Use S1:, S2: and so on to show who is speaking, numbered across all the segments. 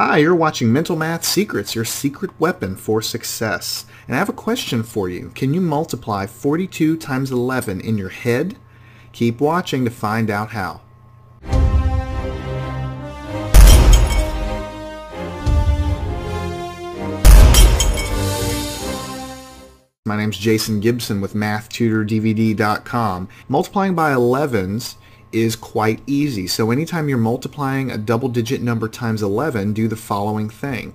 S1: Hi, you're watching Mental Math Secrets, your secret weapon for success. And I have a question for you. Can you multiply 42 times 11 in your head? Keep watching to find out how. My name's Jason Gibson with MathTutorDVD.com. Multiplying by 11s is quite easy. So anytime you're multiplying a double-digit number times 11, do the following thing.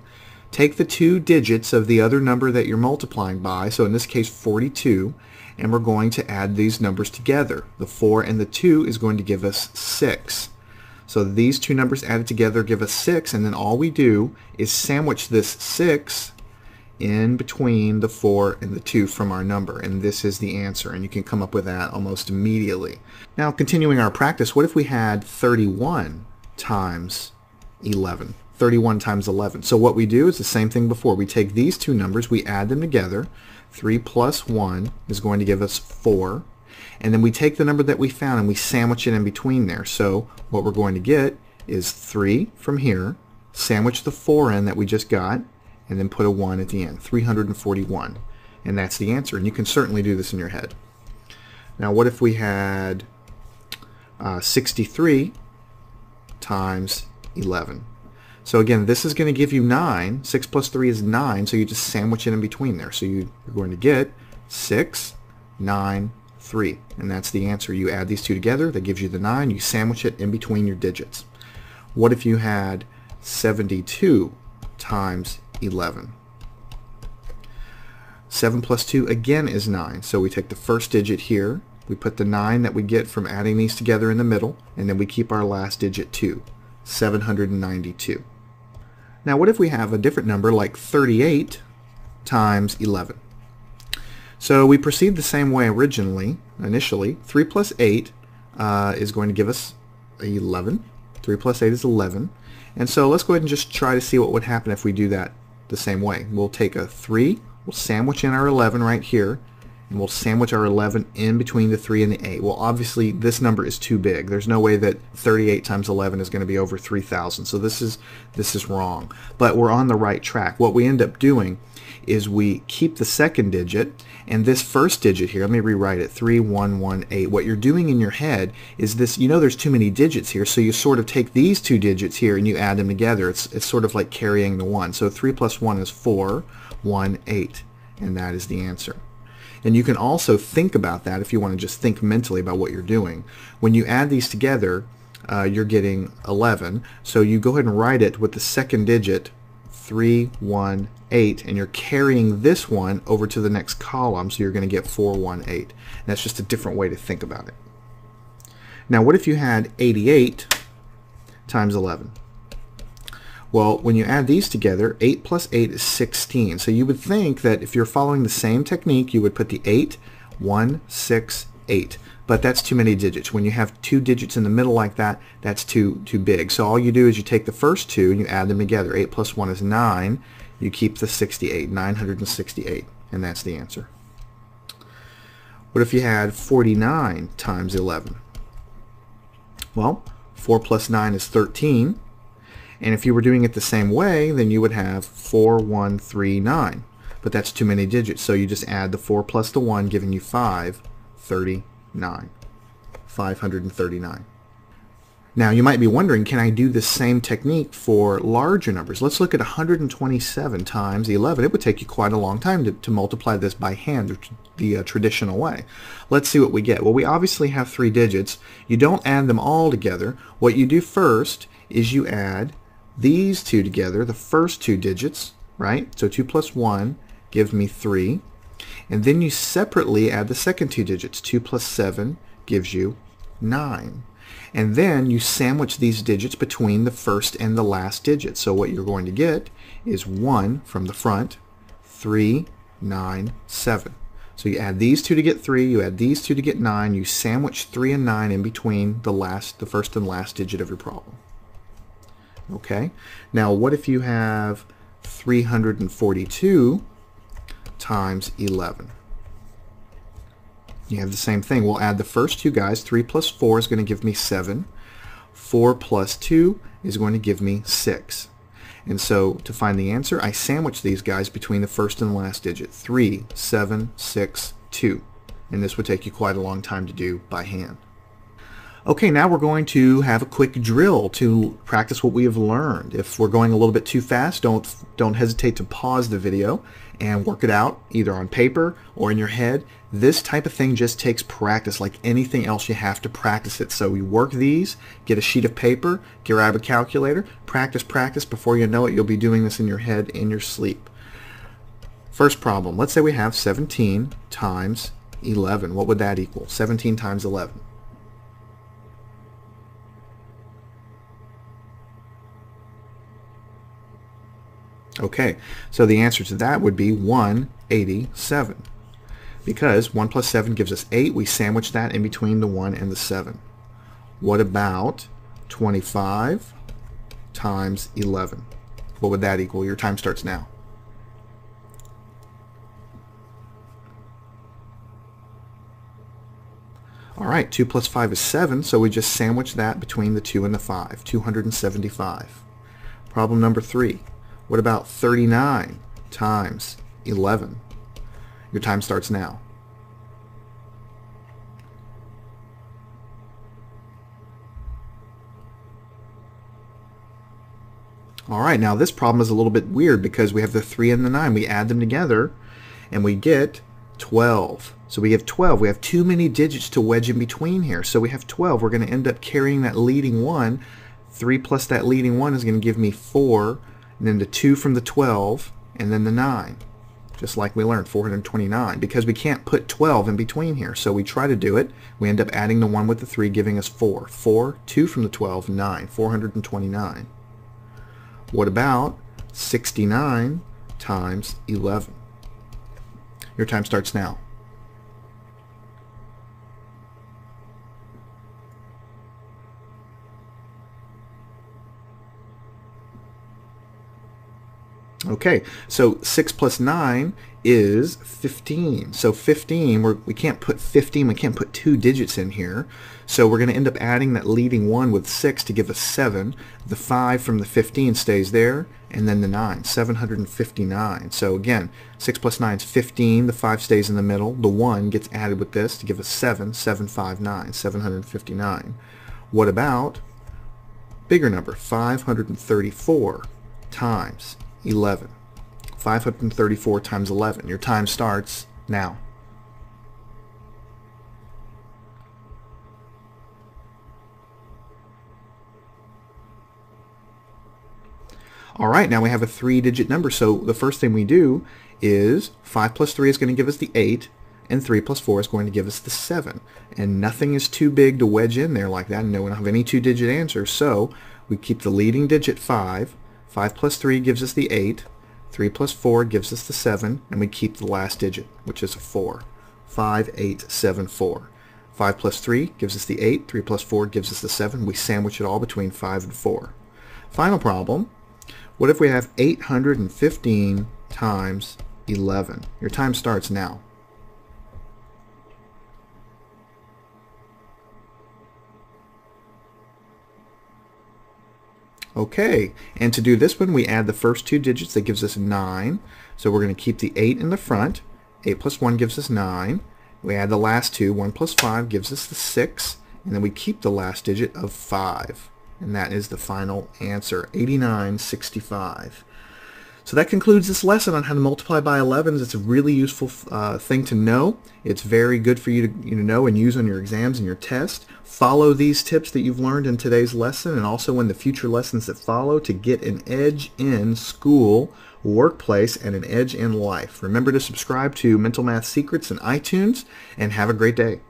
S1: Take the two digits of the other number that you're multiplying by, so in this case 42, and we're going to add these numbers together. The 4 and the 2 is going to give us 6. So these two numbers added together give us 6, and then all we do is sandwich this 6 in between the 4 and the 2 from our number, and this is the answer, and you can come up with that almost immediately. Now, continuing our practice, what if we had 31 times 11? 31 times 11. So what we do is the same thing before. We take these two numbers, we add them together. 3 plus 1 is going to give us 4, and then we take the number that we found and we sandwich it in between there. So what we're going to get is 3 from here, sandwich the 4 in that we just got, and then put a 1 at the end, 341. And that's the answer. And you can certainly do this in your head. Now what if we had 63 times 11? So again, this is going to give you 9. 6 plus 3 is 9, so you just sandwich it in between there. So you're going to get 6, 9, 3. And that's the answer. You add these two together, that gives you the 9. You sandwich it in between your digits. What if you had 72 times 11? 7 plus 2 again is 9. So we take the first digit here, we put the 9 that we get from adding these together in the middle, and then we keep our last digit 2. 792. Now what if we have a different number like 38 times 11? So we proceed the same way initially. 3 plus 8 is going to give us 11. 3 plus 8 is 11. And so let's go ahead and just try to see what would happen if we do that the same way. We'll take a 3, we'll sandwich in our 11 right here, and we'll sandwich our 11 in between the 3 and the 8. Well, obviously this number is too big. There's no way that 38 times 11 is going to be over 3,000. So this is wrong. But we're on the right track. What we end up doing is we keep the second digit, and this first digit here, let me rewrite it, 3118. What you're doing in your head is this, you know there's too many digits here, so you sort of take these two digits here and you add them together. It's sort of like carrying the 1. So 3 plus 1 is 4, 1, 8, and that is the answer. And you can also think about that if you want to just think mentally about what you're doing. When you add these together, you're getting 11, so you go ahead and write it with the second digit, 318, and you're carrying this one over to the next column, so you're going to get 418. And that's just a different way to think about it. Now what if you had 88 times 11? Well, when you add these together, 8 plus 8 is 16. So you would think that if you're following the same technique, you would put the 8, 1, 6, 8. But that's too many digits. When you have two digits in the middle like that, that's too big. So all you do is you take the first two and you add them together. 8 plus 1 is 9. You keep the 68, 968, and that's the answer. What if you had 49 times 11? Well, 4 plus 9 is 13. And if you were doing it the same way, then you would have 4139. But that's too many digits, so you just add the 4 plus the 1, giving you 539. 539. Now you might be wondering, can I do the same technique for larger numbers? Let's look at 127 times 11. It would take you quite a long time to multiply this by hand the traditional way. Let's see what we get. Well, we obviously have 3 digits. You don't add them all together. What you do first is you add these two together, the first two digits, right? So 2 plus 1 gives me 3. And then you separately add the second two digits. 2 plus 7 gives you 9. And then you sandwich these digits between the first and the last digit. So what you're going to get is 1 from the front, 3, 9, 7. So you add these two to get 3, you add these two to get 9, you sandwich 3 and 9 in between the first and last digit of your problem. Okay, now what if you have 342 times 11? You have the same thing. We'll add the first two guys. 3 plus 4 is going to give me 7. 4 plus 2 is going to give me 6. And so to find the answer, I sandwich these guys between the first and the last digit. 3, 7, 6, 2. And this would take you quite a long time to do by hand. Okay, now we're going to have a quick drill to practice what we have learned. If we're going a little bit too fast, don't hesitate to pause the video and work it out either on paper or in your head. This type of thing just takes practice. Like anything else, you have to practice it. So you work these, get a sheet of paper, grab a calculator, practice. Before you know it, you'll be doing this in your head in your sleep. First problem, let's say we have 17 times 11. What would that equal? 17 times 11. Okay, so the answer to that would be 187. Because 1 plus 7 gives us 8, we sandwich that in between the 1 and the 7. What about 25 times 11? What would that equal? Your time starts now. All right, 2 plus 5 is 7, so we just sandwich that between the 2 and the 5, 275. Problem number 3. What about 39 times 11? Your time starts now. All right, now this problem is a little bit weird because we have the 3 and the 9. We add them together and we get 12. So we have 12. We have too many digits to wedge in between here. So we have 12. We're going to end up carrying that leading 1. 3 plus that leading 1 is going to give me 4. And then the 2 from the 12, and then the 9. Just like we learned, 429. Because we can't put 12 in between here. So we try to do it. We end up adding the 1 with the 3, giving us 4. 4, 2 from the 12, 9. 429. What about 69 times 11? Your time starts now. Okay, so 6 plus 9 is 15. So 15, we can't put 15, we can't put 2 digits in here. So we're going to end up adding that leading 1 with 6 to give us 7. The 5 from the 15 stays there, and then the 9, 759. So again, 6 plus 9 is 15. The 5 stays in the middle. The 1 gets added with this to give us 7, 759, 759. What about bigger number, 534 times 11. 534 times 11. Your time starts now. All right, now we have a 3-digit number. So the first thing we do is 5 plus 3 is going to give us the 8, and 3 plus 4 is going to give us the 7. And nothing is too big to wedge in there like that, and no one have any 2-digit answers. So we keep the leading digit 5. 5 plus 3 gives us the 8. 3 plus 4 gives us the 7, and we keep the last digit, which is a 4. 5, 8, 7, 4. 5 plus 3 gives us the 8. 3 plus 4 gives us the 7. We sandwich it all between 5 and 4. Final problem. What if we have 815 times 11? Your time starts now. Okay, and to do this one, we add the first 2 digits. That gives us 9. So we're going to keep the 8 in the front. 8 plus 1 gives us 9. We add the last 2. 1 plus 5 gives us the 6. And then we keep the last digit of 5. And that is the final answer, 8965. So that concludes this lesson on how to multiply by 11s. It's a really useful thing to know. It's very good for you to know and use on your exams and your tests. Follow these tips that you've learned in today's lesson and also in the future lessons that follow to get an edge in school, workplace, and an edge in life. Remember to subscribe to Mental Math Secrets in iTunes, and have a great day.